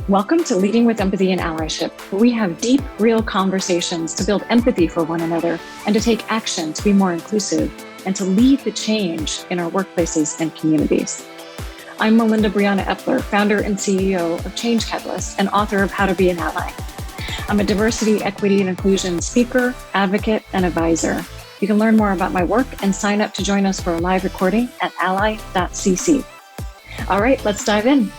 Welcome to Leading with Empathy and Allyship, where we have deep, real conversations to build empathy for one another and to take action to be more inclusive and to lead the change in our workplaces and communities. I'm Melinda Epler, founder and CEO of Change Catalyst and author of How to Be an Ally. I'm a diversity, equity, and inclusion speaker, advocate, and advisor. You can learn more about my work and sign up to join us for a live recording at ally.cc. All right, let's dive in.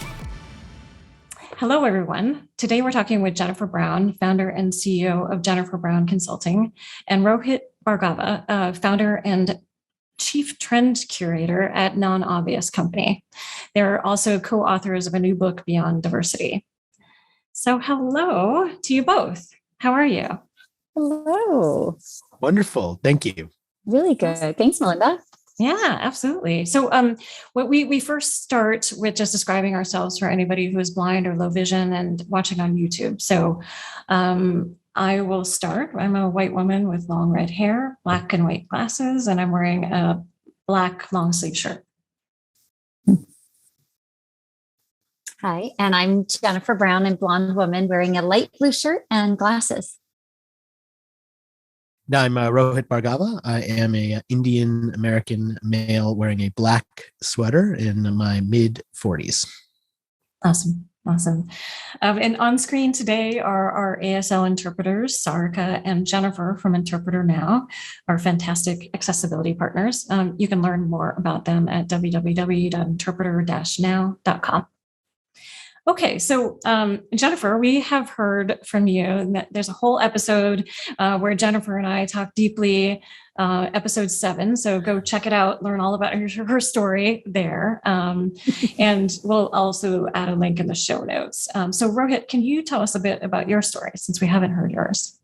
Hello, everyone. Today, we're talking with Jennifer Brown, founder and CEO of Jennifer Brown Consulting, and Rohit Bhargava, founder and chief trend curator at Non-Obvious Company. They're also co-authors of a new book, Beyond Diversity. So hello to you both. How are you? Hello. Wonderful. Thank you. Really good. Thanks, Melinda. Yeah, absolutely. So we first start with just describing ourselves for anybody who is blind or low vision and watching on YouTube. So I will start. I'm a white woman with long red hair, black and white glasses, and I'm wearing a black long sleeve shirt. Hi, and I'm Jennifer Brown, a blonde woman wearing a light blue shirt and glasses. Now, I'm Rohit Bhargava. I am an Indian American male wearing a black sweater in my mid-40s. Awesome. And on screen today are our ASL interpreters, Sarika and Jennifer from Interpreter Now, our fantastic accessibility partners. You can learn more about them at www.interpreter-now.com. Okay, so Jennifer, we have heard from you that there's a whole episode where Jennifer and I talk deeply, episode 7. So go check it out, learn all about her story there. And we'll also add a link in the show notes. So Rohit, can you tell us a bit about your story since we haven't heard yours?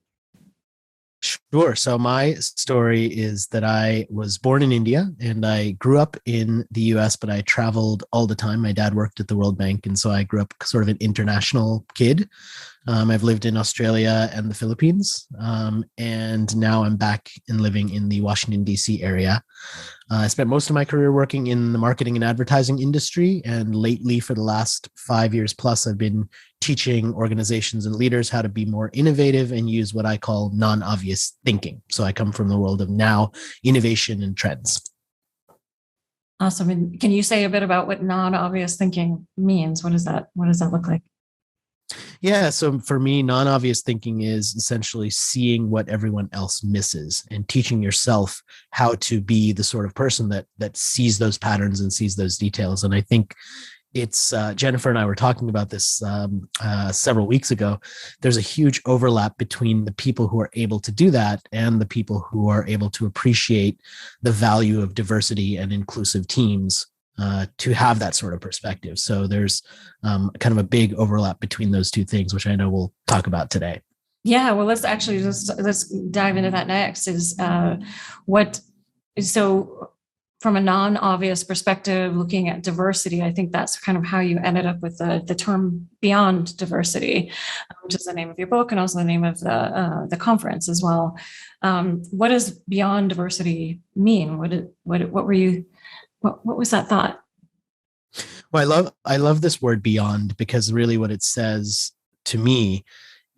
Sure. So my story is that I was born in India and I grew up in the US, but I traveled all the time. My dad worked at the World Bank. And so I grew up sort of an international kid. I've lived in Australia and the Philippines. And now I'm back and living in the Washington, D.C. area. I spent most of my career working in the marketing and advertising industry. And lately, for the last 5 years plus, I've been teaching organizations and leaders how to be more innovative and use what I call non-obvious thinking. So I come from the world of now, innovation, and trends. Awesome. And can you say a bit about what non-obvious thinking means? What does that look like? Yeah. So for me, non-obvious thinking is essentially seeing what everyone else misses and teaching yourself how to be the sort of person that sees those patterns and sees those details. And I think it's Jennifer and I were talking about this several weeks ago. There's a huge overlap between the people who are able to do that and the people who are able to appreciate the value of diversity and inclusive teams to have that sort of perspective. So there's kind of a big overlap between those two things, which I know we'll talk about today. Yeah, well, let's dive into that next. So from a non-obvious perspective, looking at diversity, I think that's kind of how you ended up with the term Beyond Diversity, which is the name of your book and also the name of the conference as well. What does Beyond Diversity mean? What was that thought? Well, I love this word beyond because really what it says to me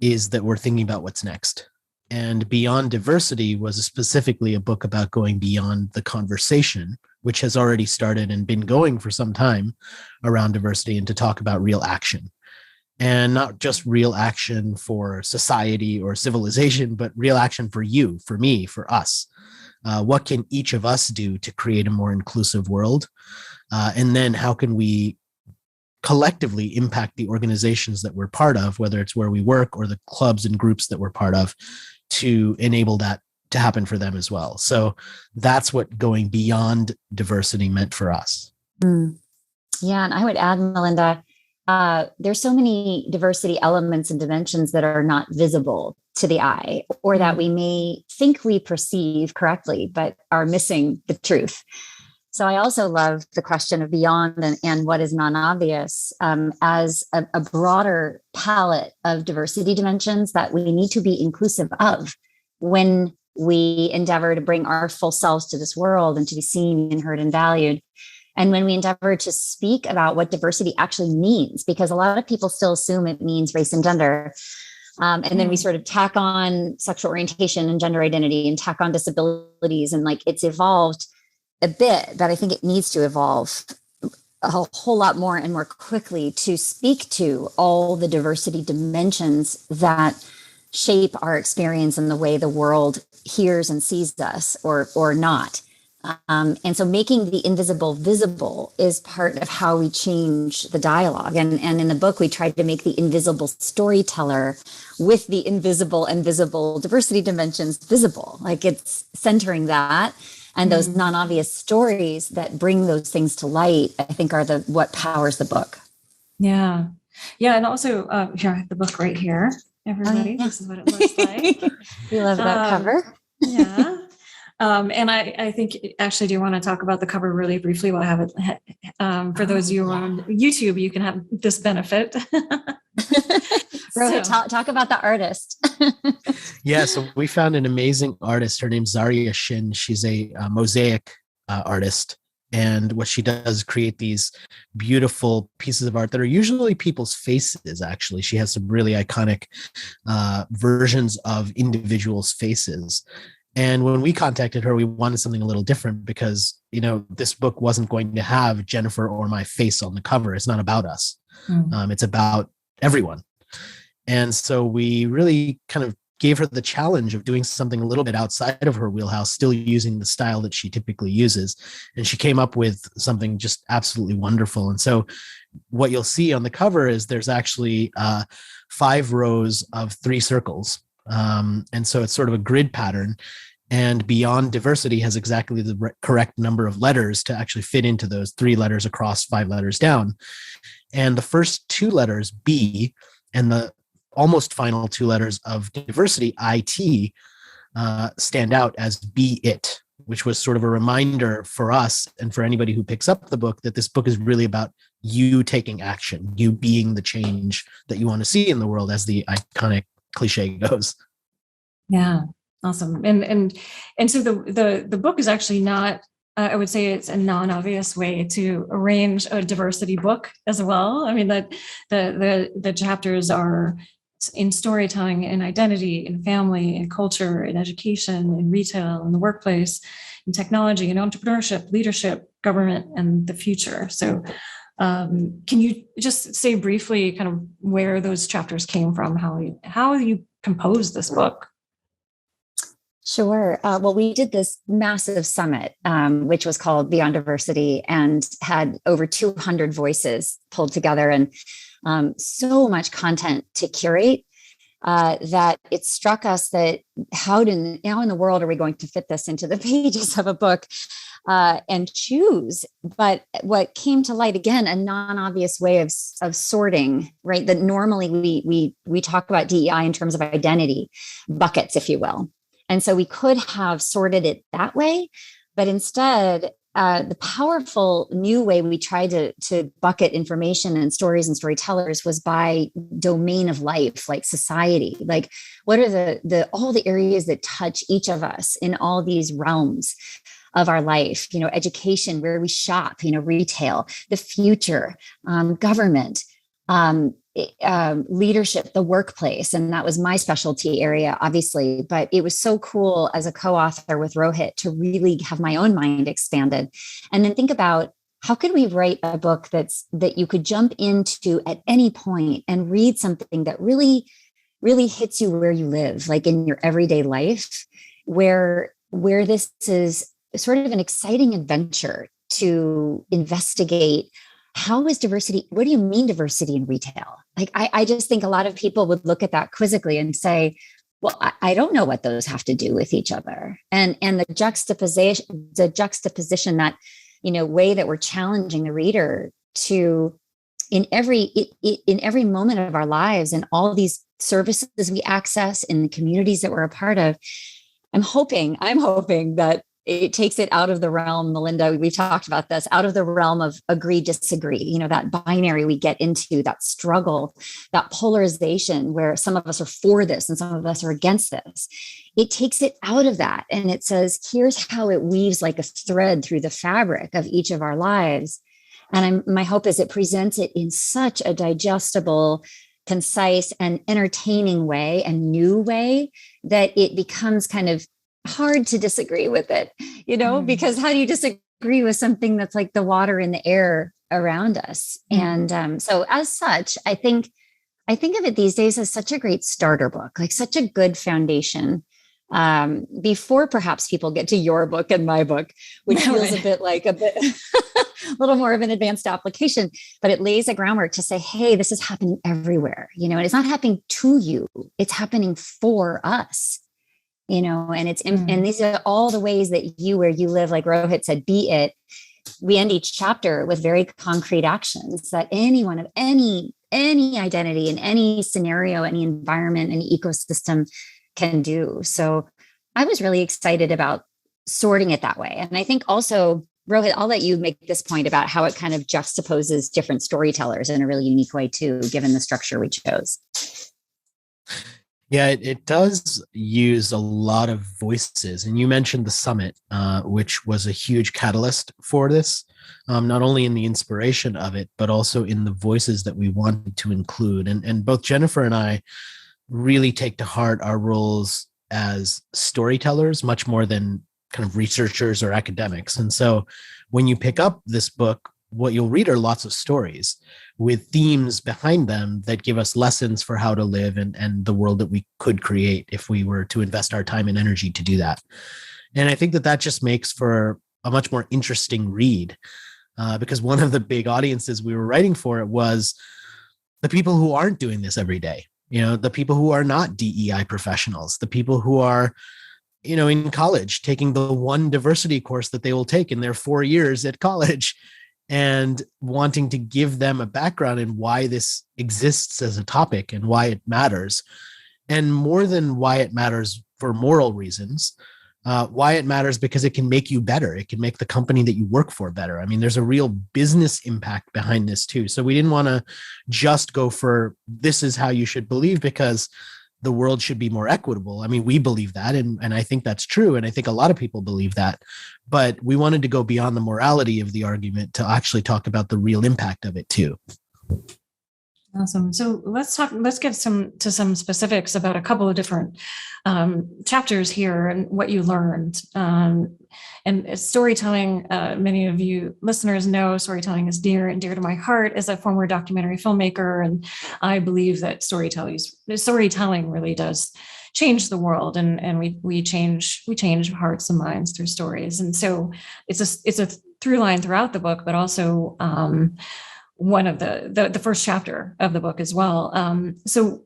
is that we're thinking about what's next. And Beyond Diversity was specifically a book about going beyond the conversation, which has already started and been going for some time around diversity, and to talk about real action. And not just real action for society or civilization, but real action for you, for me, for us. What can each of us do to create a more inclusive world? And then how can we collectively impact the organizations that we're part of, whether it's where we work or the clubs and groups that we're part of, to enable that to happen for them as well. So that's what going beyond diversity meant for us. Yeah, and I would add, Melinda, there's so many diversity elements and dimensions that are not visible to the eye, or that we may think we perceive correctly, but are missing the truth. So I also love the question of beyond and what is non-obvious as a broader palette of diversity dimensions that we need to be inclusive of when we endeavor to bring our full selves to this world and to be seen and heard and valued. And when we endeavor to speak about what diversity actually means, because a lot of people still assume it means race and gender. And then we sort of tack on sexual orientation and gender identity and tack on disabilities. And like it's evolved a bit, but I think it needs to evolve a whole lot more and more quickly to speak to all the diversity dimensions that shape our experience and the way the world hears and sees us or not. And so making the invisible visible is part of how we change the dialogue. And in the book, we tried to make the invisible storyteller with the invisible and visible diversity dimensions visible. Like it's centering that. And those non-obvious stories that bring those things to light, I think are what powers the book. Yeah. Yeah. And also, here, I have the book right here. Everybody, This is what it looks like. We love that cover. Yeah. And I think actually do want to talk about the cover really briefly while I have it. For those of you on YouTube, you can have this benefit. Rohit, talk about the artist. Yeah, so we found an amazing artist. Her name's Zaria Shin. She's a mosaic artist. And what she does is create these beautiful pieces of art that are usually people's faces, actually. She has some really iconic versions of individuals' faces. And when we contacted her, we wanted something a little different because, this book wasn't going to have Jennifer or my face on the cover. It's not about us. It's about everyone. And so we really kind of gave her the challenge of doing something a little bit outside of her wheelhouse, still using the style that she typically uses. And she came up with something just absolutely wonderful. And so what you'll see on the cover is there's actually 5 rows of 3 circles. And so it's sort of a grid pattern, and Beyond Diversity has exactly the correct number of letters to actually fit into those 3 letters across 5 letters down. And the first 2 letters, B, and the almost final 2 letters of diversity, IT, stand out as Be It, which was sort of a reminder for us and for anybody who picks up the book that this book is really about you taking action, you being the change that you want to see in the world, as the iconic cliche goes. Yeah, awesome. And so the book is actually not, I would say it's a non-obvious way to arrange a diversity book as well. I mean, that the chapters are in storytelling, in identity, in family, in culture, in education, in retail, in the workplace, in technology, in entrepreneurship, leadership, government, and the future. So can you just say briefly kind of where those chapters came from, how you composed this book? Sure. Well, we did this massive summit, which was called Beyond Diversity, and had over 200 voices pulled together and so much content to curate that it struck us that how in the world are we going to fit this into the pages of a book and choose? But what came to light, again, a non-obvious way of sorting, right? That normally we talk about DEI in terms of identity buckets, if you will. And so we could have sorted it that way, but instead, the powerful new way we tried to bucket information and stories and storytellers was by domain of life, like society. Like, what are all the areas that touch each of us in all these realms of our life? Education, where we shop, retail, the future, government, leadership, the workplace. And that was my specialty area, obviously, but it was so cool as a co-author with Rohit to really have my own mind expanded. And then think about how could we write a book that you could jump into at any point and read something that really, really hits you where you live, like in your everyday life, where this is sort of an exciting adventure to investigate. How is diversity? What do you mean diversity in retail? Like, I just think a lot of people would look at that quizzically and say, well, I don't know what those have to do with each other. And the juxtaposition that, way that we're challenging the reader to in every moment of our lives and all these services we access in the communities that we're a part of. I'm hoping that it takes it out of the realm, Melinda, we've talked about this, out of the realm of agree, disagree, that binary we get into, that struggle, that polarization where some of us are for this and some of us are against this. It takes it out of that. And it says, here's how it weaves like a thread through the fabric of each of our lives. And my hope is it presents it in such a digestible, concise, and entertaining way and new way that it becomes kind of hard to disagree with it, because how do you disagree with something that's like the water in the air around us? And so as such, I think of it these days as such a great starter book, like such a good foundation before perhaps people get to your book and my book, which feels a bit a little more of an advanced application, but it lays a groundwork to say, hey, this is happening everywhere, and it's not happening to you, it's happening for us. And it's, and these are all the ways that where you live, like Rohit said, be it. We end each chapter with very concrete actions that anyone of any identity in any scenario, any environment, any ecosystem can do. So I was really excited about sorting it that way. And I think also, Rohit, I'll let you make this point about how it kind of juxtaposes different storytellers in a really unique way too, given the structure we chose. Yeah, it does use a lot of voices. And you mentioned the summit, which was a huge catalyst for this, not only in the inspiration of it, but also in the voices that we wanted to include. And both Jennifer and I really take to heart our roles as storytellers, much more than kind of researchers or academics. And so when you pick up this book, what you'll read are lots of stories with themes behind them that give us lessons for how to live and the world that we could create if we were to invest our time and energy to do that. And I think that just makes for a much more interesting read because one of the big audiences we were writing for it was the people who aren't doing this every day, the people who are not DEI professionals, the people who are in college taking the one diversity course that they will take in their 4 years at college, and wanting to give them a background in why this exists as a topic and why it matters. And more than why it matters for moral reasons, why it matters because it can make you better. It can make the company that you work for better. I mean, there's a real business impact behind this too. So we didn't want to just go for this is how you should believe because the world should be more equitable. I mean, we believe that, and I think that's true. And I think a lot of people believe that, but we wanted to go beyond the morality of the argument to actually talk about the real impact of it too. Awesome. So let's get to some specifics about a couple of different chapters here and what you learned. And storytelling, many of you listeners know storytelling is dear and dear to my heart as a former documentary filmmaker. And I believe that storytelling really does change the world, and we change hearts and minds through stories. And so it's a through line throughout the book, but also one of the first chapter of the book as well. So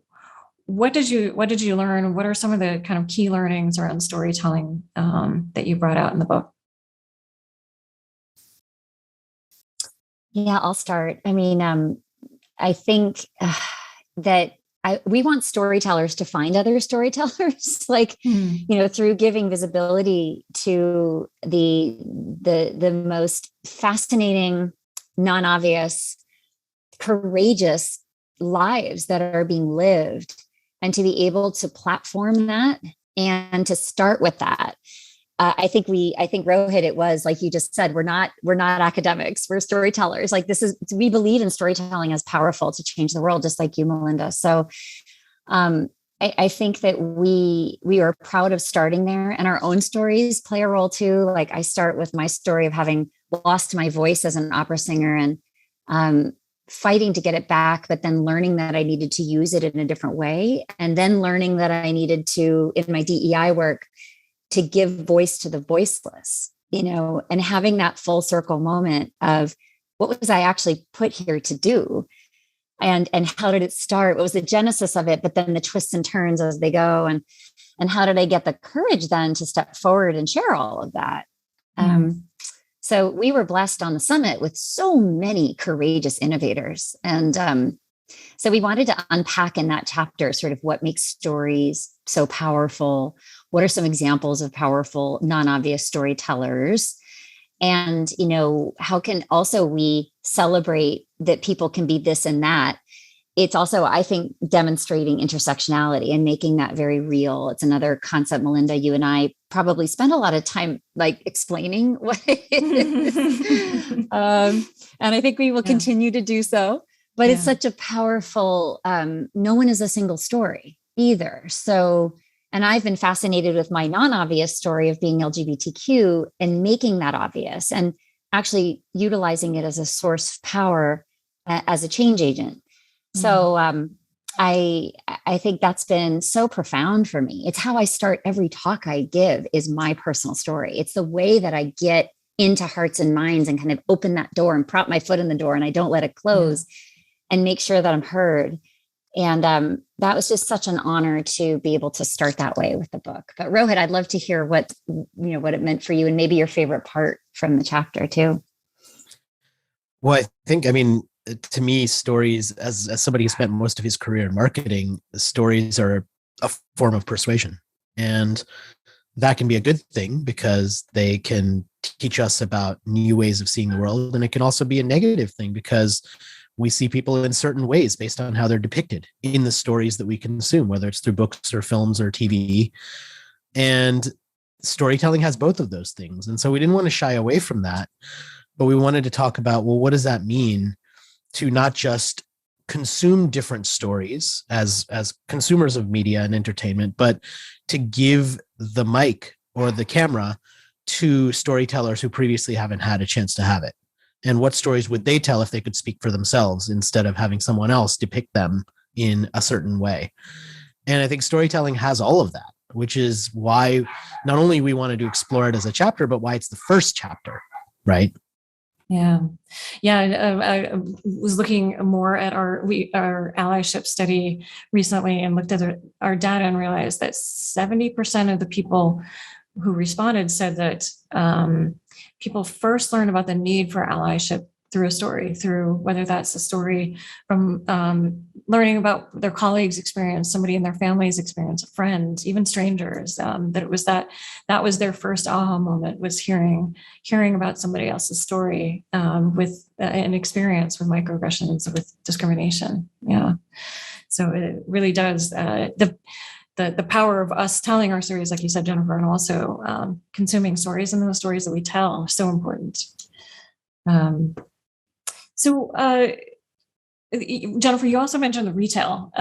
what did you learn? What are some of the kind of key learnings around storytelling that you brought out in the book? Yeah, I'll start. I mean, I think that we want storytellers to find other storytellers, like, through giving visibility to the most fascinating, non-obvious, courageous lives that are being lived, and to be able to platform that and to start with that. I think Rohit, it was like you just said, we're not academics, we're storytellers. Like we believe in storytelling as powerful to change the world, just like you, Melinda. So I think that we are proud of starting there, and our own stories play a role too. Like I start with my story of having lost my voice as an opera singer and fighting to get it back, but then learning that I needed to use it in a different way. And then learning that I needed to, in my DEI work, to give voice to the voiceless, and having that full circle moment of what was I actually put here to do? And how did it start? What was the genesis of it? But then the twists and turns as they go. And how did I get the courage then to step forward and share all of that? So we were blessed on the summit with so many courageous innovators. And So we wanted to unpack in that chapter sort of what makes stories so powerful. What are some examples of powerful, non-obvious storytellers? And, how can also we celebrate that people can be this and that? It's also, I think, demonstrating intersectionality and making that very real. It's another concept, Melinda, you and I probably spend a lot of time like explaining what it is. And I think we will continue to do so. But it's such a powerful, no one is a single story either. So, and I've been fascinated with my non-obvious story of being LGBTQ and making that obvious and actually utilizing it as a source of power as a change agent. So I think that's been so profound for me. It's how I start every talk I give is my personal story. It's the way that I get into hearts and minds and kind of open that door and prop my foot in the door and I don't let it close and make sure that I'm heard. And that was just such an honor to be able to start that way with the book. But Rohit, I'd love to hear what it meant for you and maybe your favorite part from the chapter too. Well, to me, stories, as somebody who spent most of his career in marketing, stories are a form of persuasion. And that can be a good thing because they can teach us about new ways of seeing the world. And it can also be a negative thing because we see people in certain ways based on how they're depicted in the stories that we consume, whether it's through books or films or TV. And storytelling has both of those things. And so we didn't want to shy away from that, but we wanted to talk about, well, what does that mean to not just consume different stories as consumers of media and entertainment, but to give the mic or the camera to storytellers who previously haven't had a chance to have it? And what stories would they tell if they could speak for themselves instead of having someone else depict them in a certain way? And I think storytelling has all of that, which is why not only we wanted to explore it as a chapter, but why it's the first chapter, right? Yeah. I was looking more at our allyship study recently and looked at our data and realized that 70% of the people who responded said that people first learn about the need for allyship through a story, through whether that's a story from learning about their colleagues' experience, somebody in their family's experience, a friend, even strangers, that it was that was their first aha moment, was hearing about somebody else's story with an experience with microaggressions, with discrimination. Yeah. So it really does, the power of us telling our stories, like you said, Jennifer, and also consuming stories, and those stories that we tell are so important. So Jennifer, you also mentioned the retail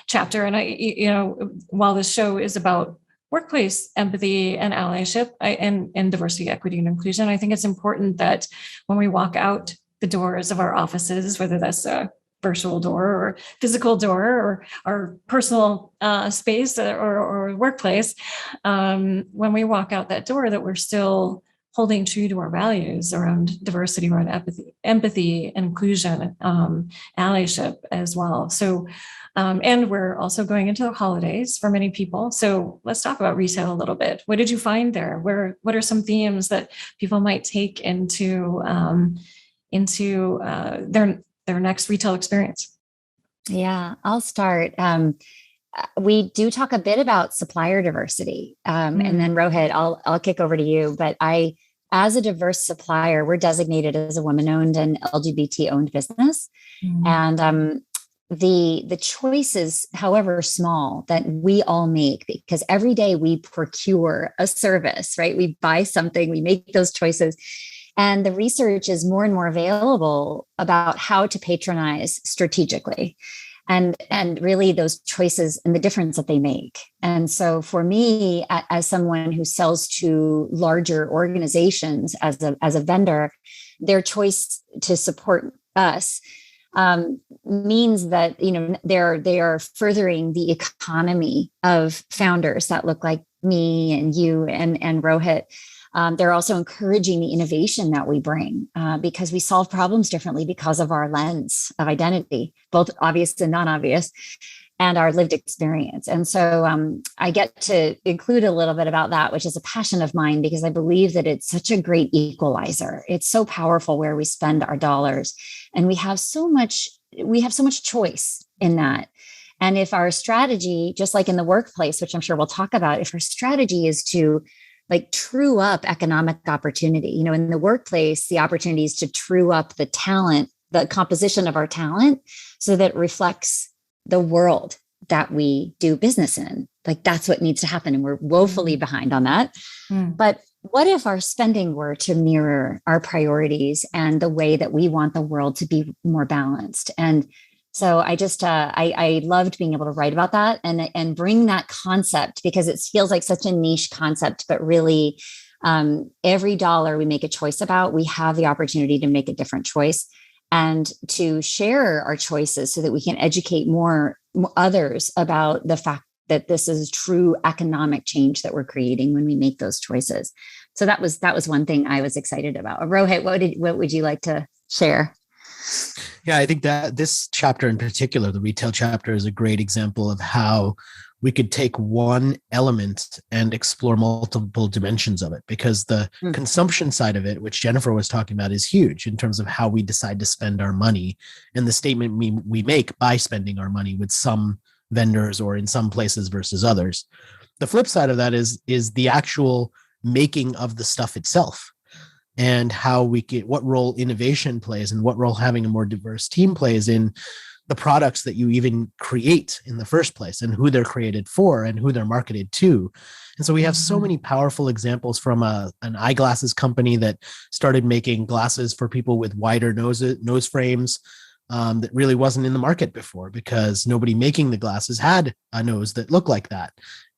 chapter, and while this show is about workplace empathy and allyship and diversity, equity, and inclusion, I think it's important that when we walk out the doors of our offices, whether that's a virtual door or physical door or our personal space or workplace, when we walk out that door, that we're still holding true to our values around diversity, around empathy, inclusion, allyship as well. So, and we're also going into the holidays for many people. So let's talk about retail a little bit. What did you find there? What are some themes that people might take into their next retail experience? Yeah, I'll start. We do talk a bit about supplier diversity, and then Rohit, I'll kick over to you. But as a diverse supplier, we're designated as a woman-owned and LGBT-owned business, and the choices, however small, that we all make, because every day we procure a service, right? We buy something, we make those choices. And the research is more and more available about how to patronize strategically and really those choices and the difference that they make. And so for me, as someone who sells to larger organizations as a vendor, their choice to support us means that, they are furthering the economy of founders that look like me and you and Rohit. They're also encouraging the innovation that we bring because we solve problems differently because of our lens of identity, both obvious and non-obvious, and our lived experience. And so I get to include a little bit about that, which is a passion of mine, because I believe that it's such a great equalizer. It's so powerful where we spend our dollars. And we have so much we have so much choice in that. And if our strategy, just like in the workplace, which I'm sure we'll talk about, if our strategy is to like true up economic opportunity, in the workplace, the opportunity is to true up the talent, the composition of our talent, so that it reflects the world that we do business in. Like that's what needs to happen. And we're woefully behind on that. But what if our spending were to mirror our priorities and the way that we want the world to be more balanced? And so I just, I loved being able to write about that and bring that concept, because it feels like such a niche concept, but really every dollar we make a choice about, we have the opportunity to make a different choice and to share our choices so that we can educate more others about the fact that this is true economic change that we're creating when we make those choices. So that was one thing I was excited about. Rohit, what would you like to share? Yeah, I think that this chapter in particular, the retail chapter, is a great example of how we could take one element and explore multiple dimensions of it, because the consumption side of it, which Jennifer was talking about, is huge in terms of how we decide to spend our money and the statement we make by spending our money with some vendors or in some places versus others. The flip side of that is the actual making of the stuff itself, and how we get, what role innovation plays and what role having a more diverse team plays in the products that you even create in the first place, and who they're created for and who they're marketed to. And so we have so many powerful examples from an eyeglasses company that started making glasses for people with wider nose frames that really wasn't in the market before, because nobody making the glasses had a nose that looked like that.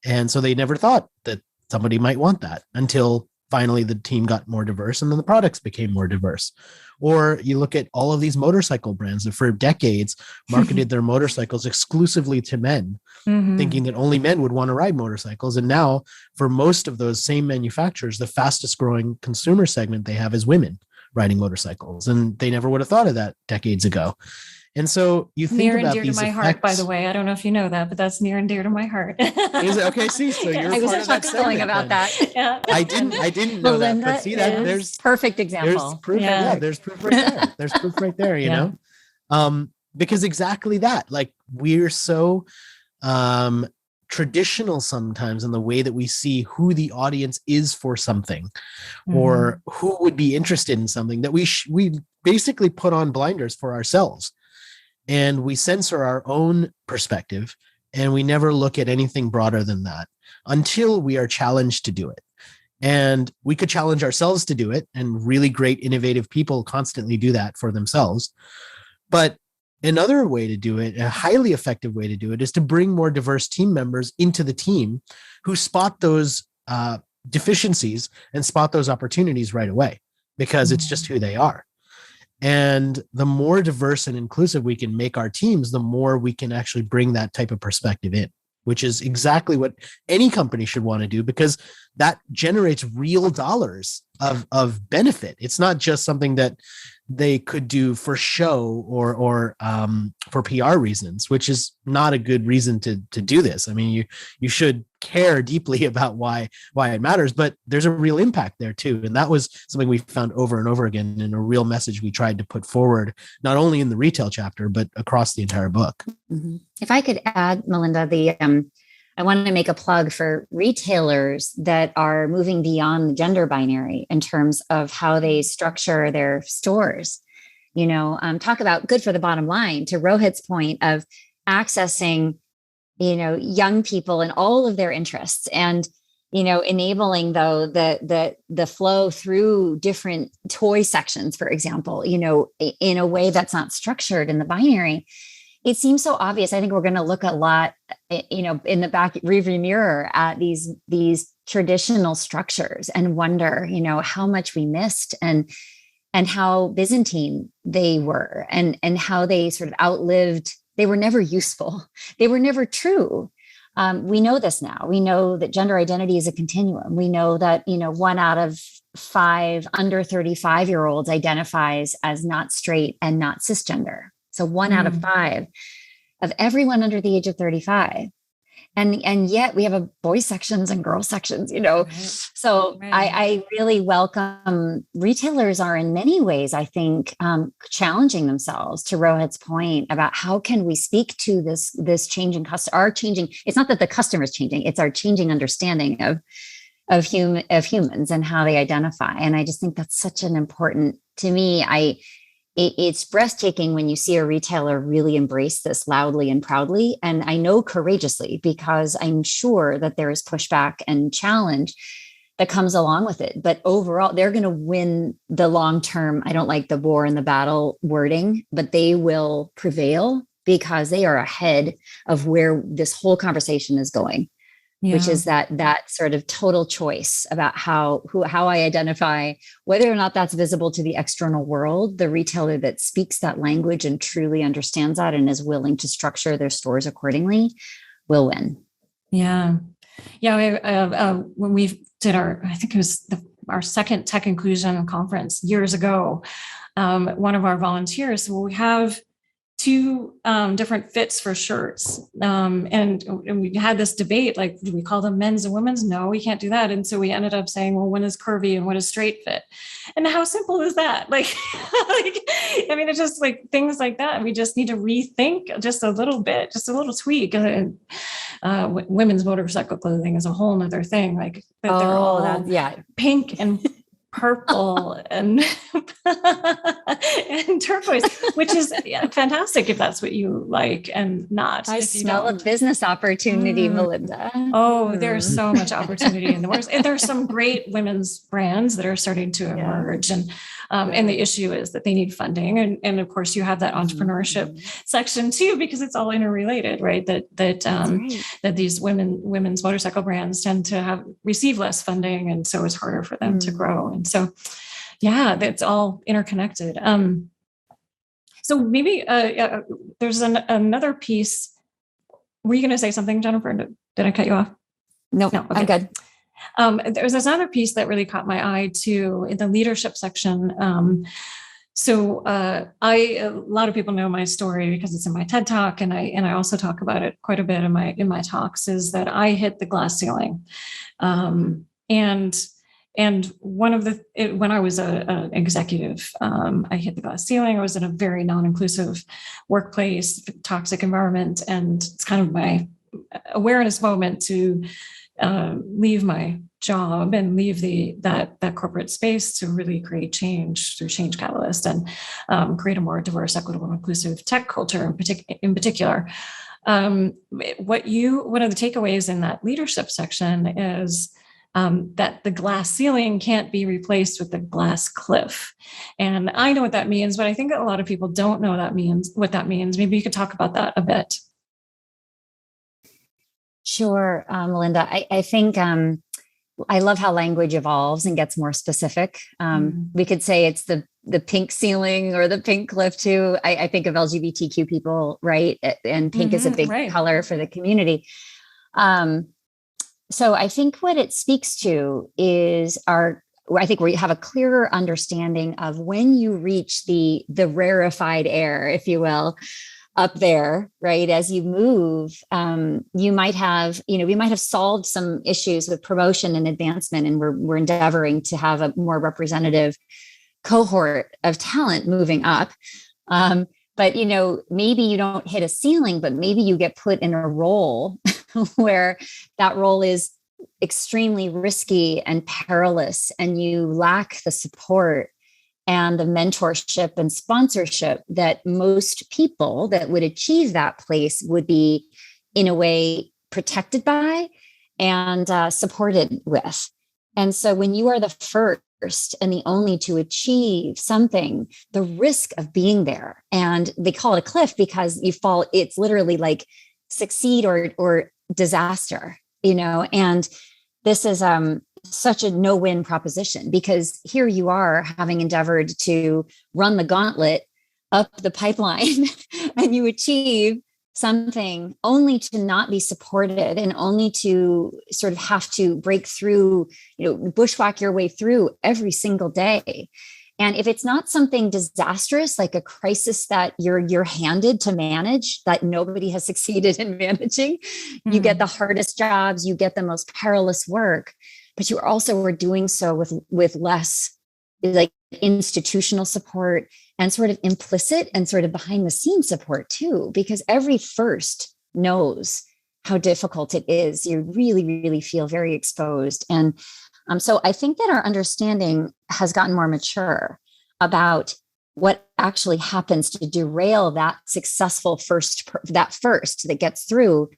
And so they never thought that somebody might want that until finally the team got more diverse and then the products became more diverse. Or you look at all of these motorcycle brands that for decades marketed their motorcycles exclusively to men, thinking that only men would want to ride motorcycles. And now for most of those same manufacturers, the fastest growing consumer segment they have is women riding motorcycles. And they never would have thought of that decades ago. And so you think near and about dear these to my effects. heart, by the way. I don't know if you know that, but that's near and dear to my heart. Is it? Okay, see, so you're I was part of that chuckling segment, about then. that. Yeah. I didn't know Melinda, that, but see that there's perfect example. There's proof. Yeah, there's proof right there. There's proof right there. You know, because exactly that. Like we're so traditional sometimes in the way that we see who the audience is for something, or who would be interested in something, that we basically put on blinders for ourselves, and we censor our own perspective, and we never look at anything broader than that until we are challenged to do it. And we could challenge ourselves to do it, and really great, innovative people constantly do that for themselves. But another way to do it, a highly effective way to do it, is to bring more diverse team members into the team who spot those deficiencies and spot those opportunities right away, because it's just who they are. And the more diverse and inclusive we can make our teams, the more we can actually bring that type of perspective in, which is exactly what any company should want to do, because that generates real dollars of benefit. It's not just something that they could do for show or for PR reasons, which is not a good reason to do this. I mean, you should care deeply about why it matters, but there's a real impact there too. And that was something we found over and over again, and a real message we tried to put forward, not only in the retail chapter, but across the entire book. If I could add, Melinda, I want to make a plug for retailers that are moving beyond the gender binary in terms of how they structure their stores. Talk about good for the bottom line, to Rohit's point of accessing, young people and all of their interests, and, enabling though the flow through different toy sections, for example, in a way that's not structured in the binary. It seems so obvious. I think we're going to look a lot, in the back rearview mirror at these traditional structures and wonder, how much we missed, and how Byzantine they were, and how they sort of outlived. They were never useful. They were never true. We know this now. We know that gender identity is a continuum. We know that, 1 out of 5 under 35-year-olds identifies as not straight and not cisgender. So 1 out of 5 of everyone under the age of 35. And yet we have a boys sections and girls sections, you know. Right. So Right. I really welcome retailers are in many ways, I think, challenging themselves, to Rohit's point about how can we speak to this changing our changing. It's not that the customer is changing, it's our changing understanding of humans and how they identify. And I just think that's such an important, to me, it's breathtaking when you see a retailer really embrace this loudly and proudly. And I know courageously, because I'm sure that there is pushback and challenge that comes along with it. But overall, they're going to win the long term. I don't like the war and the battle wording, but they will prevail because they are ahead of where this whole conversation is going. Yeah. Which is that sort of total choice about how I identify, whether or not that's visible to the external world. The retailer that speaks that language and truly understands that and is willing to structure their stores accordingly will win. Yeah. When we did I think it was our second tech inclusion conference years ago, one of our volunteers, we have two different fits for shirts. And we had this debate, like, do we call them men's and women's? No, we can't do that. And so we ended up saying, well, when is curvy and what is straight fit? And how simple is that? Like, it's just like things like that. We just need to rethink just a little bit, just a little tweak. And women's motorcycle clothing is a whole nother thing. Like, they're all pink and purple and and turquoise, which is fantastic if that's what you like, and not. I smell a business opportunity, Melinda. Oh, there's so much opportunity in the works, and there's some great women's brands that are starting to emerge, and the issue is that they need funding, and of course you have that entrepreneurship section too, because it's all interrelated, right? That these women's motorcycle brands tend to receive less funding, and so it's harder for them to grow. And so, that's all interconnected. So maybe there's another piece. Were you going to say something, Jennifer? Did I cut you off? No, okay. I'm good. There's another piece that really caught my eye too in the leadership section. A lot of people know my story because it's in my TED Talk, and I also talk about it quite a bit in my talks. Is that I hit the glass ceiling, and when I was an executive, I hit the glass ceiling. I was in a very non-inclusive workplace, toxic environment, and it's kind of my awareness moment to leave my job and leave that corporate space to really create change through Change Catalyst and create a more diverse, equitable, inclusive tech culture in particular. One of the takeaways in that leadership section is that the glass ceiling can't be replaced with the glass cliff. And I know what that means, but I think a lot of people don't know what that means. Maybe you could talk about that a bit. Sure, Melinda. I think I love how language evolves and gets more specific. We could say it's the pink ceiling or the pink cliff too. I think of LGBTQ people, right? And pink is a big color for the community. So I think what it speaks to is I think we have a clearer understanding of when you reach the rarefied air, if you will, up there, right? As you move, you might have, we might have solved some issues with promotion and advancement, and we're endeavoring to have a more representative cohort of talent moving up. But, maybe you don't hit a ceiling, but maybe you get put in a role where that role is extremely risky and perilous, and you lack the support and the mentorship and sponsorship that most people that would achieve that place would be, in a way, protected by and supported with. And so when you are the first and the only to achieve something, the risk of being there, and they call it a cliff because you fall, it's literally like succeed or disaster, and this is such a no-win proposition, because here you are having endeavored to run the gauntlet up the pipeline and you achieve something only to not be supported and only to sort of have to break through, bushwhack your way through every single day. And if it's not something disastrous, like a crisis that you're handed to manage, that nobody has succeeded in managing, you get the hardest jobs, you get the most perilous work, but you also are doing so with less like institutional support and sort of implicit and sort of behind the scenes support too, because every first knows how difficult it is. You really, really feel very exposed. And so I think that our understanding has gotten more mature about what actually happens to derail that successful first that gets through.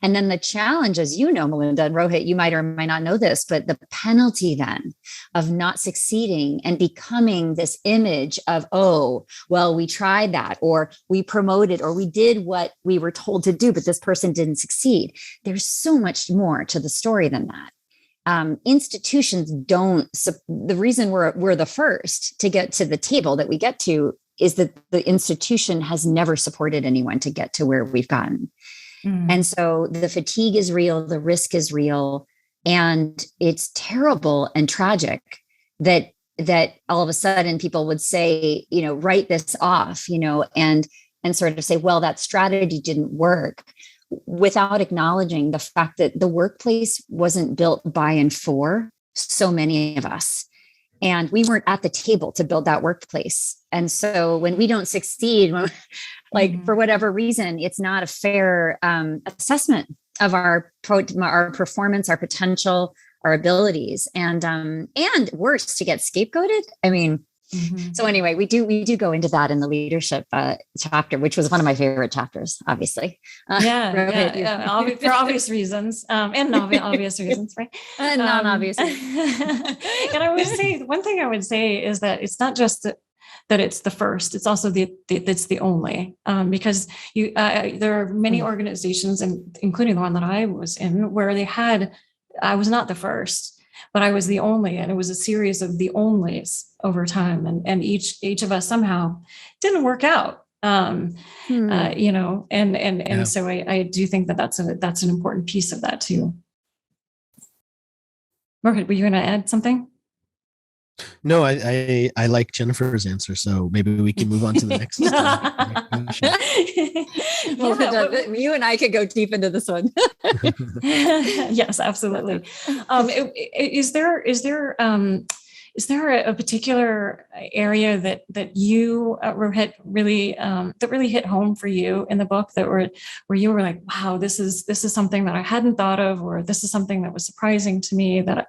And then the challenge, as you know, Melinda and Rohit, you might or might not know this, but the penalty then of not succeeding and becoming this image of, oh, well, we tried that, or we promoted, or we did what we were told to do, but this person didn't succeed. There's so much more to the story than that. Institutions don't. The reason we're the first to get to the table that we get to is that the institution has never supported anyone to get to where we've gotten. And so the fatigue is real, the risk is real, and it's terrible and tragic that all of a sudden people would say, write this off, and sort of say, well, that strategy didn't work, without acknowledging the fact that the workplace wasn't built by and for so many of us. And we weren't at the table to build that workplace. And so when we don't succeed, for whatever reason, it's not a fair assessment of our performance, our potential, our abilities, and worse, to get scapegoated. I mean, so anyway, we do go into that in the leadership chapter, which was one of my favorite chapters, obviously. For obvious reasons, and non-obvious reasons, right? Non-obvious. And I would say, one thing I would say is that it's not just that it's the first; it's also it's the only. Because there are many organizations, and including the one that I was in, where I was not the first, but I was the only, and it was a series of the onlys over time, and each of us somehow didn't work out, and so I do think that's an important piece of that too. Rohit, were you going to add something? No, I like Jennifer's answer, so maybe we can move on to the next. You and I could go deep into this one. Yes, absolutely. Is there a particular area that you, Rohit, really hit home for you in the book, where you were like, wow, this is something that I hadn't thought of, or this is something that was surprising to me, that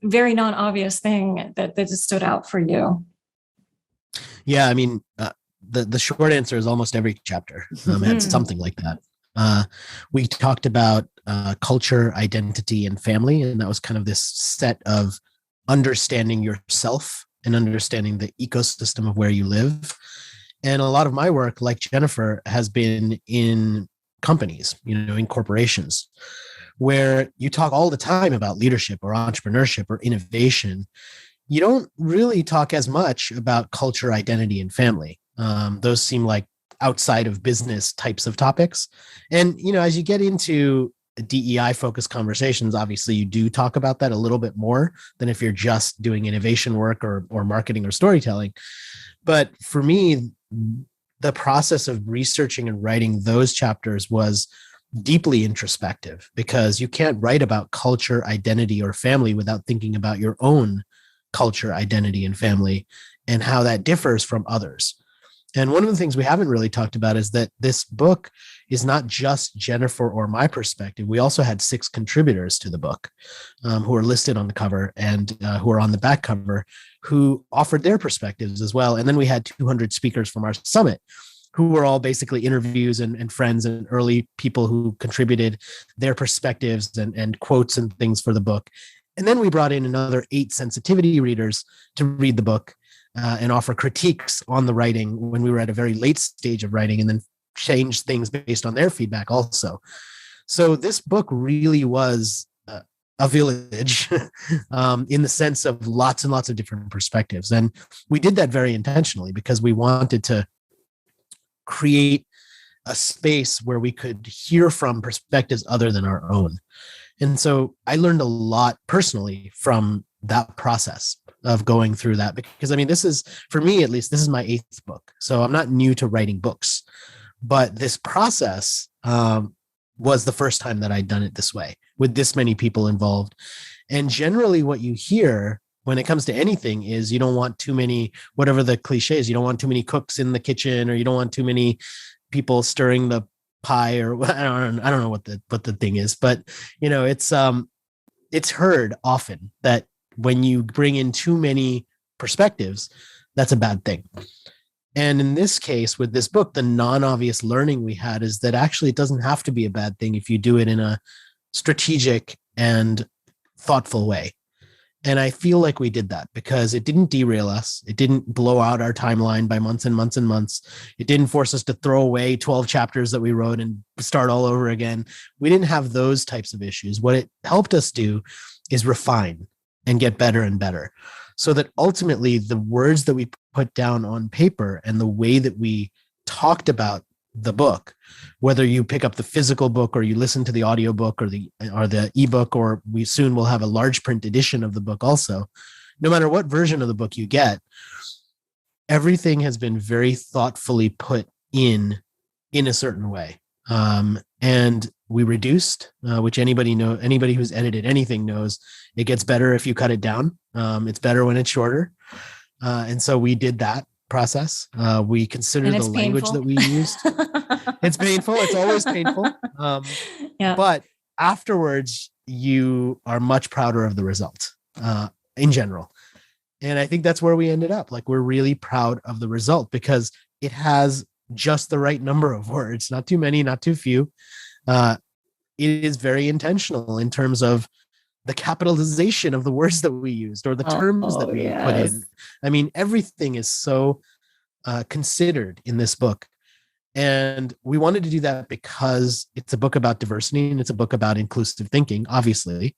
very non-obvious thing that just stood out for you? Yeah, I mean, the short answer is almost every chapter had something like that. We talked about culture, identity, and family, and that was kind of this set of understanding yourself and understanding the ecosystem of where you live. And a lot of my work, like Jennifer, has been in companies, in corporations, where you talk all the time about leadership or entrepreneurship or innovation. You don't really talk as much about culture, identity, and family. Those seem like outside of business types of topics. And, as you get into DEI focused conversations, obviously you do talk about that a little bit more than if you're just doing innovation work or marketing or storytelling. But for me, the process of researching and writing those chapters was deeply introspective, because you can't write about culture, identity, or family without thinking about your own culture, identity, and family, and how that differs from others. And one of the things we haven't really talked about is that this book is not just Jennifer or my perspective. We also had 6 contributors to the book who are listed on the cover and who are on the back cover, who offered their perspectives as well. And then we had 200 speakers from our summit, who were all basically interviews and friends and early people who contributed their perspectives and quotes and things for the book. And then we brought in another 8 sensitivity readers to read the book and offer critiques on the writing when we were at a very late stage of writing, and then change things based on their feedback also. So this book really was a village in the sense of lots and lots of different perspectives. And we did that very intentionally because we wanted to create a space where we could hear from perspectives other than our own. And so I learned a lot personally from that process of going through that, because I mean, this is, for me at least, this is my 8th book. So I'm not new to writing books, but this process was the first time that I'd done it this way with this many people involved. And generally what you hear when it comes to anything is you don't want too many, whatever the cliche is, you don't want too many cooks in the kitchen, or you don't want too many people stirring the pie, or I don't know what the thing is, but you know, it's heard often that when you bring in too many perspectives, that's a bad thing. And in this case, with this book, the non-obvious learning we had is that actually it doesn't have to be a bad thing if you do it in a strategic and thoughtful way. And I feel like we did that because it didn't derail us. It didn't blow out our timeline by months and months and months. It didn't force us to throw away 12 chapters that we wrote and start all over again. We didn't have those types of issues. What it helped us do is refine and get better and better, so that ultimately the words that we put down on paper and the way that we talked about the book, whether you pick up the physical book or you listen to the audiobook or the ebook, or we soon will have a large print edition of the book also, no matter what version of the book you get, everything has been very thoughtfully put in a certain way. And we reduced, which anybody who's edited anything knows, it gets better if you cut it down. It's better when it's shorter. And so we did that process. We consider the language that we used. It's painful. It's always painful. But afterwards, you are much prouder of the result in general. And I think that's where we ended up. Like, we're really proud of the result because it has just the right number of words, not too many, not too few. It is very intentional in terms of the capitalization of the words that we used or the terms that we put in. I mean, everything is so considered in this book. And we wanted to do that because it's a book about diversity and it's a book about inclusive thinking, obviously,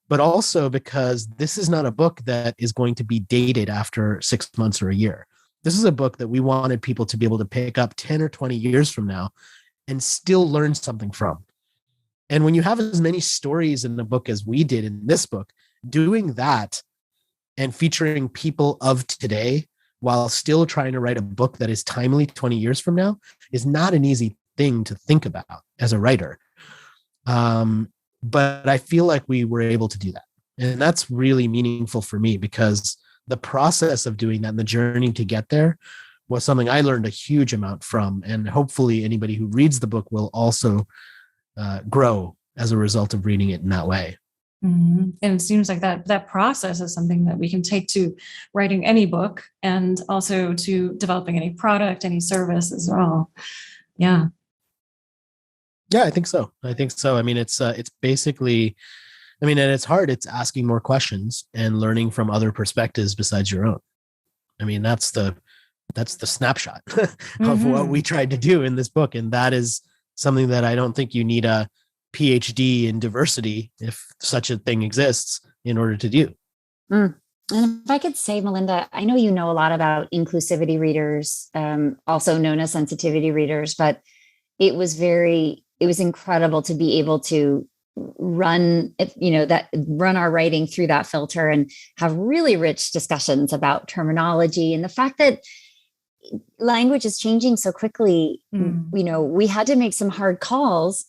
but also because this is not a book that is going to be dated after 6 months or a year. This is a book that we wanted people to be able to pick up 10 or 20 years from now and still learn something from. And when you have as many stories in the book as we did in this book, doing that and featuring people of today while still trying to write a book that is timely 20 years from now is not an easy thing to think about as a writer. But I feel like we were able to do that. And that's really meaningful for me because the process of doing that and the journey to get there was something I learned a huge amount from. And hopefully anybody who reads the book will also grow as a result of reading it in that way. Mm-hmm. And it seems like that process is something that we can take to writing any book and also to developing any product, any service as well. Yeah. Yeah, I think so. I mean, it's basically, I mean, at its heart, it's asking more questions and learning from other perspectives besides your own. I mean, that's the snapshot of what we tried to do in this book. And that is something that I don't think you need a PhD in diversity, if such a thing exists, in order to do. And if I could say, Melinda, I know you know a lot about inclusivity readers, also known as sensitivity readers, but it was incredible to be able to run our writing through that filter and have really rich discussions about terminology and the fact that language is changing so quickly. We had to make some hard calls,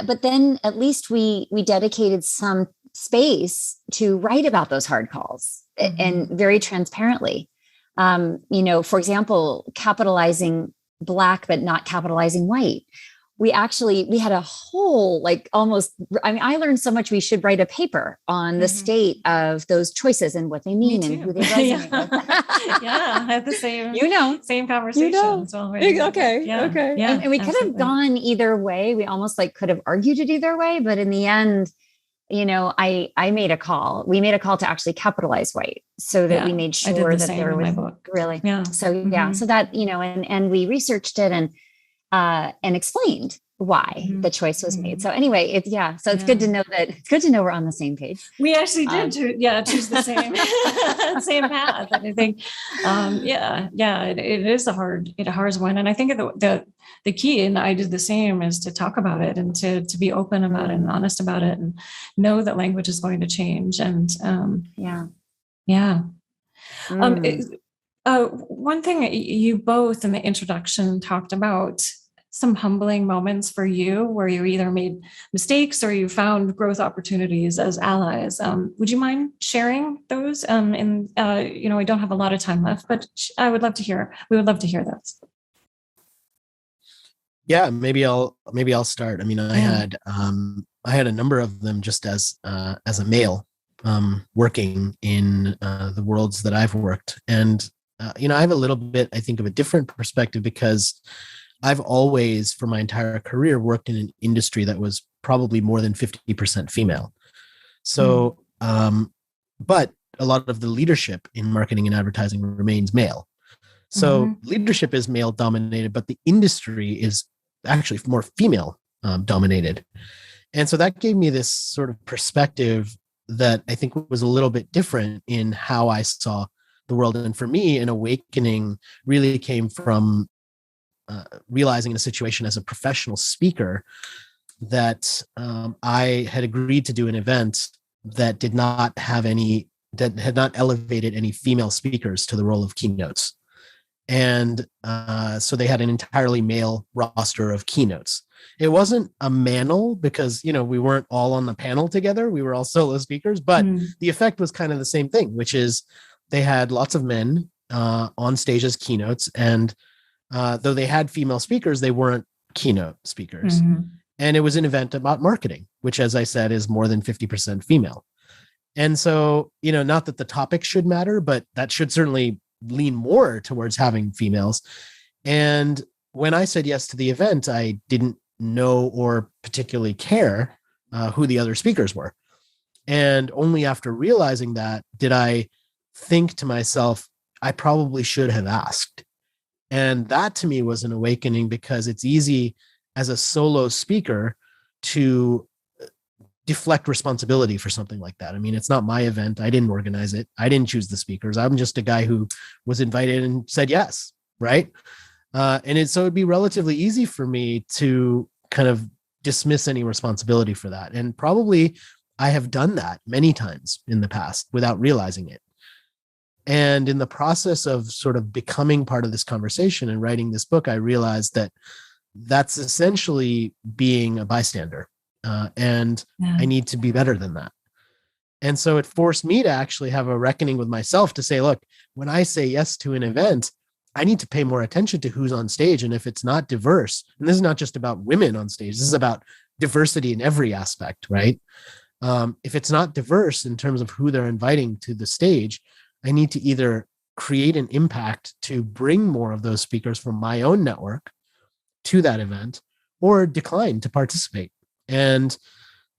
but then at least we dedicated some space to write about those hard calls and very transparently. For example, capitalizing Black, but not capitalizing white. We had a whole, I learned so much. We should write a paper on the state of those choices and what they mean and who they resonate with. I had the same, same conversation. Okay. Yeah, and we could have gone either way. We almost could have argued it either way, but in the end, I made a call. We made a call to actually capitalize white so that we made sure that there was really. So, so that, and we researched it and explained why the choice was made. So anyway, it's good to know we're on the same page. We actually did choose the same same path. And I think, it is a hard one. And I think the key, and I did the same, is to talk about it and to be open about it and honest about it, and know that language is going to change. And one thing you both in the introduction talked about, some humbling moments for you where you either made mistakes or you found growth opportunities as allies. Would you mind sharing those? I don't have a lot of time left, but we would love to hear those. Yeah, maybe I'll start. I mean, I had a number of them just as a male working in the worlds that I've worked. And, I have a little bit, I think, of a different perspective, because I've always, for my entire career, worked in an industry that was probably more than 50% female. So, but a lot of the leadership in marketing and advertising remains male. So leadership is male dominated, but the industry is actually more female dominated. And so that gave me this sort of perspective that I think was a little bit different in how I saw the world. And for me, an awakening really came from realizing in a situation as a professional speaker that I had agreed to do an event that had not elevated any female speakers to the role of keynotes. And so they had an entirely male roster of keynotes. It wasn't a manel because, we weren't all on the panel together. We were all solo speakers, but the effect was kind of the same thing, which is they had lots of men on stage as keynotes. And though they had female speakers, they weren't keynote speakers. And it was an event about marketing, which, as I said, is more than 50% female. And so, not that the topic should matter, but that should certainly lean more towards having females. And when I said yes to the event, I didn't know or particularly care who the other speakers were. And only after realizing that did I think to myself, I probably should have asked. And that to me was an awakening, because it's easy as a solo speaker to deflect responsibility for something like that. I mean, it's not my event. I didn't organize it. I didn't choose the speakers. I'm just a guy who was invited and said yes, right? So it'd be relatively easy for me to kind of dismiss any responsibility for that. And probably I have done that many times in the past without realizing it. And in the process of sort of becoming part of this conversation and writing this book, I realized that that's essentially being a bystander. I need to be better than that. And so it forced me to actually have a reckoning with myself to say, look, when I say yes to an event, I need to pay more attention to who's on stage. And if it's not diverse, and this is not just about women on stage, this is about diversity in every aspect, right? If it's not diverse in terms of who they're inviting to the stage, I need to either create an impact to bring more of those speakers from my own network to that event, or decline to participate. And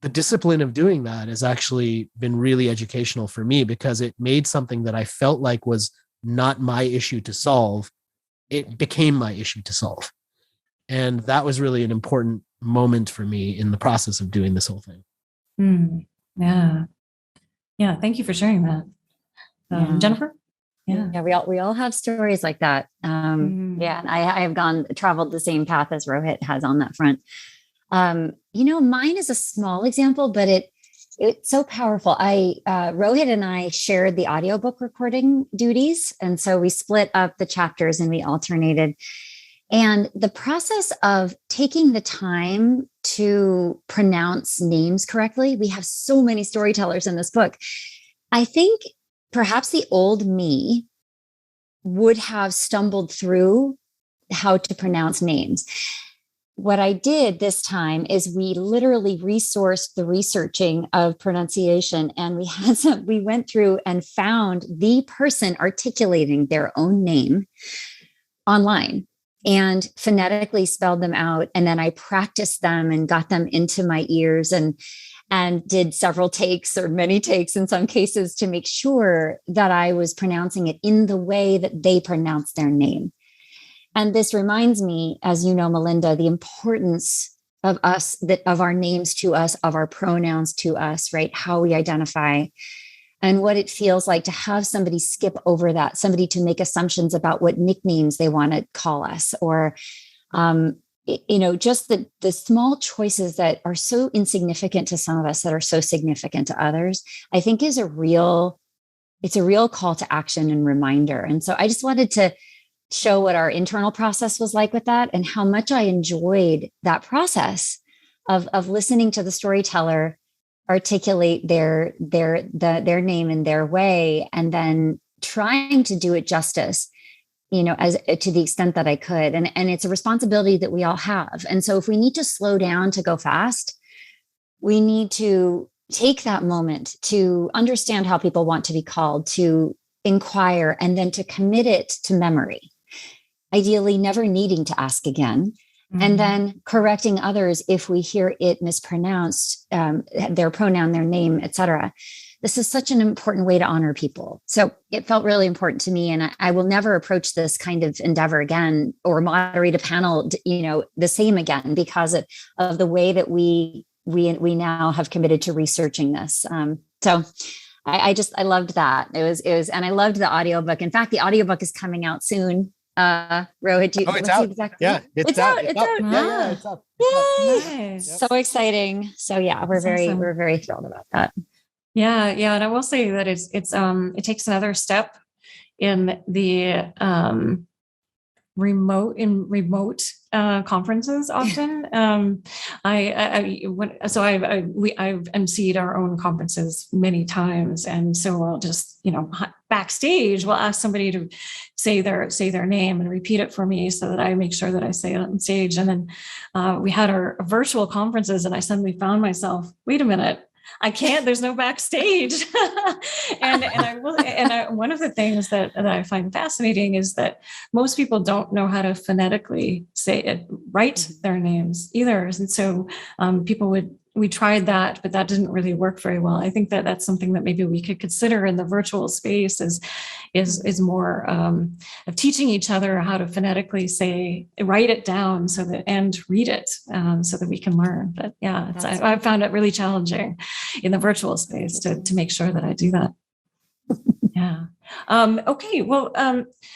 the discipline of doing that has actually been really educational for me, because it made something that I felt like was not my issue to solve, it became my issue to solve. And that was really an important moment for me in the process of doing this whole thing. Yeah. Thank you for sharing that. Jennifer? Yeah, we all have stories like that. And I have traveled the same path as Rohit has on that front. Mine is a small example, but it's so powerful. Rohit and I shared the audiobook recording duties. And so we split up the chapters and we alternated. And the process of taking the time to pronounce names correctly, we have so many storytellers in this book. I think perhaps the old me would have stumbled through how to pronounce names. What I did this time is we literally resourced the researching of pronunciation, and we went through and found the person articulating their own name online and phonetically spelled them out. And then I practiced them and got them into my ears and did several takes, or many takes in some cases, to make sure that I was pronouncing it in the way that they pronounce their name. And this reminds me, as you know, Melinda, the importance of us, that of our names to us, of our pronouns to us, right? How we identify, and what it feels like to have somebody skip over that, somebody to make assumptions about what nicknames they want to call us, or just the small choices that are so insignificant to some of us that are so significant to others, I think it's a real call to action and reminder. And so I just wanted to show what our internal process was like with that, and how much I enjoyed that process of listening to the storyteller articulate their name in their way, and then trying to do it justice, as to the extent that I could. And it's a responsibility that we all have. And so if we need to slow down to go fast, we need to take that moment to understand how people want to be called, to inquire, and then to commit it to memory, ideally never needing to ask again. Mm-hmm. And then correcting others if we hear it mispronounced, their pronoun, their name, etc. This is such an important way to honor people. So it felt really important to me, and I will never approach this kind of endeavor again, or moderate a panel, the same again, because of the way that we now have committed to researching this. So I loved that. It was, and I loved the audiobook. In fact, the audiobook is coming out soon. Rohit, it's out. Yeah, it's out. It's out. Yeah, it's out. Yay! Nice. So exciting. So yeah, we're very thrilled about that. Yeah. And I will say that it takes another step in the remote conferences often. I've emceed our own conferences many times, and so I'll just backstage we'll ask somebody to say their name and repeat it for me, so that I make sure that I say it on stage. And then we had our virtual conferences, and I suddenly found myself, wait a minute, I can't, there's no backstage. One of the things that I find fascinating is that most people don't know how to phonetically write their names either. And so we tried that, but that didn't really work very well. I think that that's something that maybe we could consider in the virtual space is more of teaching each other how to phonetically write it down and read it so that we can learn. But yeah, I found it really challenging in the virtual space to make sure that I do that. Yeah. Okay. Well,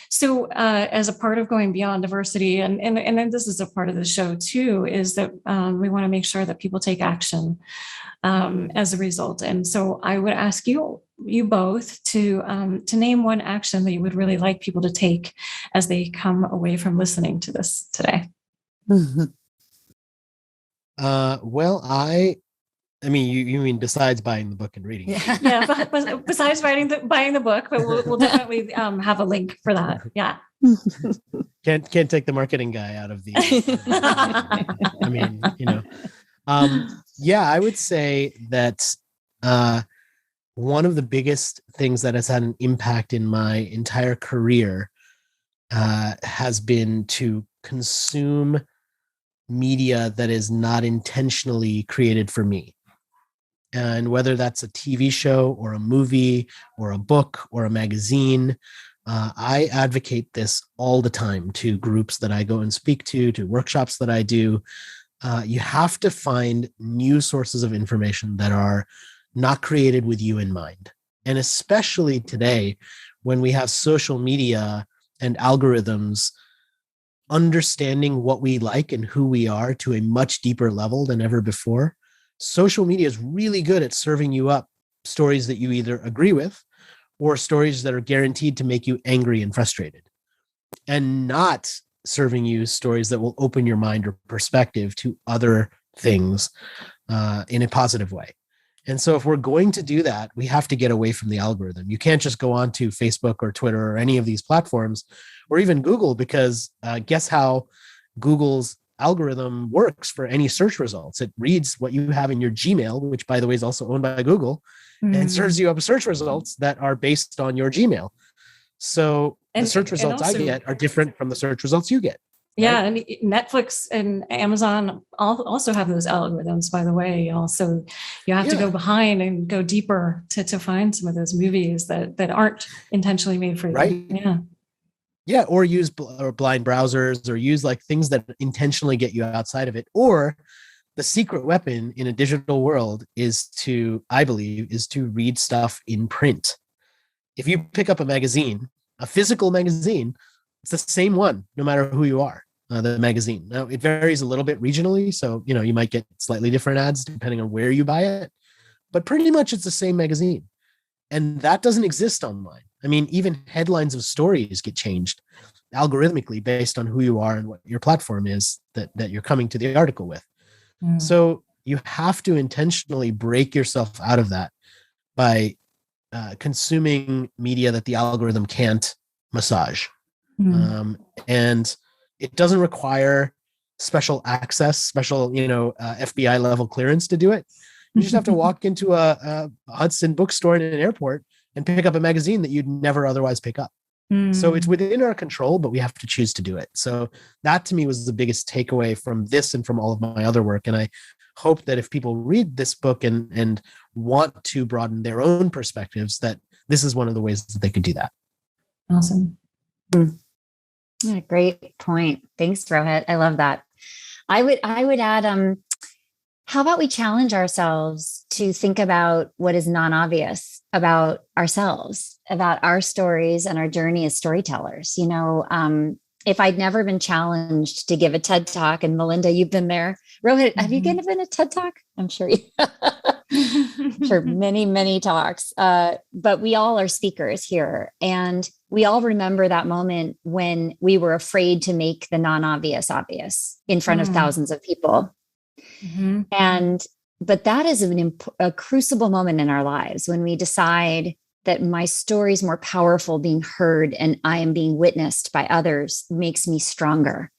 so as a part of going beyond diversity, and then this is a part of the show too, is that we want to make sure that people take action as a result. And so I would ask you both to name one action that you would really like people to take as they come away from listening to this today. Mm-hmm. Well, I mean, you mean besides buying the book and reading it? Yeah, but besides buying the book, but we'll definitely have a link for that. Yeah. Can't take the marketing guy out of the. I mean, yeah, I would say that one of the biggest things that has had an impact in my entire career has been to consume media that is not intentionally created for me. And whether that's a TV show or a movie or a book or a magazine, I advocate this all the time to groups that I go and speak to workshops that I do. You have to find new sources of information that are not created with you in mind. And especially today, when we have social media and algorithms understanding what we like and who we are to a much deeper level than ever before, social media is really good at serving you up stories that you either agree with or stories that are guaranteed to make you angry and frustrated, and not serving you stories that will open your mind or perspective to other things in a positive way. And so if we're going to do that, we have to get away from the algorithm. You can't just go on to Facebook or Twitter or any of these platforms, or even Google, because guess how Google's algorithm works for any search results. It reads what you have in your Gmail, which by the way is also owned by Google, and serves you up search results that are based on your Gmail. So the search results I get are different from the search results you get. Yeah, right? And Netflix and Amazon also have those algorithms, by the way. Also, you have to go behind and go deeper to find some of those movies that aren't intentionally made for you. Right. Yeah. Yeah, or use blind browsers, or use like things that intentionally get you outside of it. Or the secret weapon in a digital world is to, I believe, is to read stuff in print. If you pick up a magazine, a physical magazine, it's the same one, no matter who you are, the magazine. Now, it varies a little bit regionally. So, you might get slightly different ads depending on where you buy it, but pretty much it's the same magazine. And that doesn't exist online. I mean, even headlines of stories get changed algorithmically based on who you are and what your platform is that you're coming to the article with. So you have to intentionally break yourself out of that by consuming media that the algorithm can't massage. And it doesn't require special access, special, FBI level clearance to do it. You just have to walk into a Hudson bookstore in an airport and pick up a magazine that you'd never otherwise pick up. So it's within our control, but we have to choose to do it. So that to me was the biggest takeaway from this and from all of my other work. And I hope that if people read this book and want to broaden their own perspectives, that this is one of the ways that they could do that. Awesome. Yeah, great point. Thanks, Rohit. I love that. I would add, how about we challenge ourselves to think about what is non-obvious about ourselves, about our stories and our journey as storytellers. If I'd never been challenged to give a TED Talk, and Melinda, you've been there. Rohit, have you given a TED Talk? I'm sure sure, many, many talks. But we all are speakers here. And we all remember that moment when we were afraid to make the non-obvious obvious in front of thousands of people. But that is a crucible moment in our lives when we decide that my story is more powerful being heard and I am being witnessed by others makes me stronger.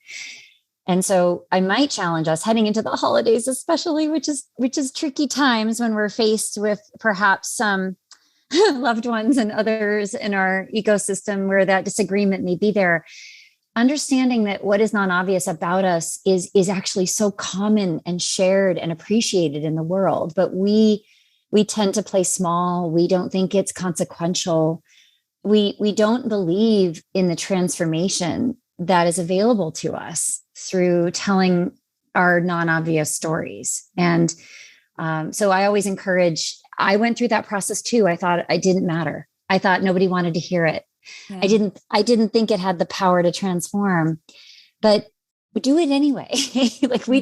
And so I might challenge us heading into the holidays, especially, which is tricky times when we're faced with perhaps some loved ones and others in our ecosystem where that disagreement may be there. Understanding that what is non-obvious about us is actually so common and shared and appreciated in the world, but we tend to play small. We don't think it's consequential. We don't believe in the transformation that is available to us through telling our non-obvious stories. And so I always encourage, I went through that process too. I thought I didn't matter. I thought nobody wanted to hear it. Yeah. I didn't think it had the power to transform, but we do it anyway. Like we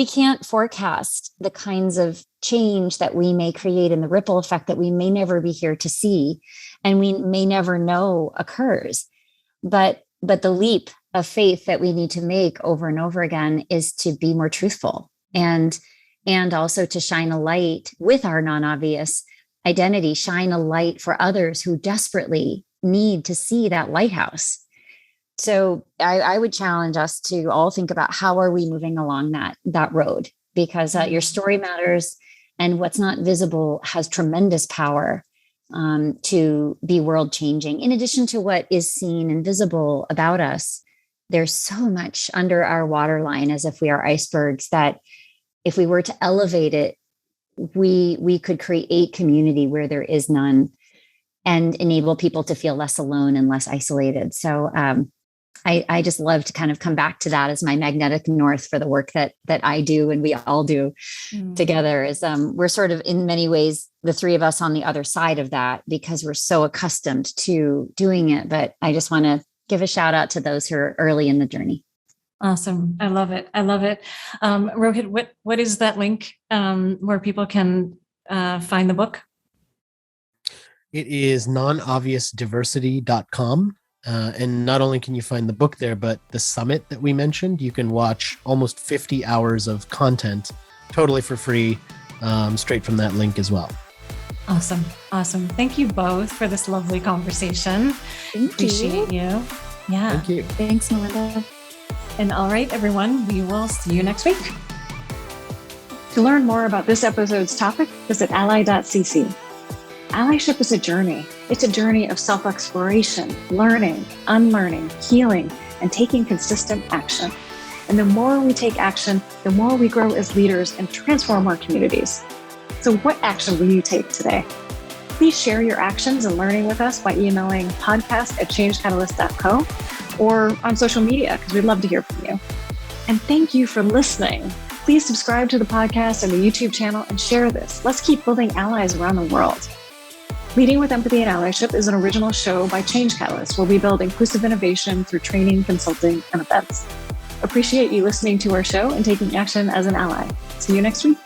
can't forecast the kinds of change that we may create and the ripple effect that we may never be here to see. And we may never know occurs, but the leap of faith that we need to make over and over again is to be more truthful and also to shine a light with our non-obvious identity, shine a light for others who desperately need to see that lighthouse. So I would challenge us to all think about how are we moving along that road, because your story matters and what's not visible has tremendous power to be world changing. In addition to what is seen and visible about us, there's so much under our waterline as if we are icebergs that if we were to elevate it, we could create community where there is none and enable people to feel less alone and less isolated. So I just love to kind of come back to that as my magnetic north for the work that I do and we all do together. Is we're sort of in many ways the three of us on the other side of that because we're so accustomed to doing it. But I just want to give a shout out to those who are early in the journey. Awesome. I love it. Rohit, what is that link where people can find the book? It is nonobviousdiversity.com. And not only can you find the book there, but the summit that we mentioned, you can watch almost 50 hours of content totally for free, straight from that link as well. Awesome. Thank you both for this lovely conversation. Appreciate you. Yeah. Thank you. Thanks, Melinda. And all right, everyone, we will see you next week. To learn more about this episode's topic, visit ally.cc. Allyship is a journey. It's a journey of self-exploration, learning, unlearning, healing, and taking consistent action. And the more we take action, the more we grow as leaders and transform our communities. So what action will you take today? Please share your actions and learning with us by emailing podcast@changecatalyst.co or on social media, because we'd love to hear from you. And thank you for listening. Please subscribe to the podcast and the YouTube channel and share this. Let's keep building allies around the world. Leading with Empathy and Allyship is an original show by Change Catalyst, where we build inclusive innovation through training, consulting, and events. Appreciate you listening to our show and taking action as an ally. See you next week.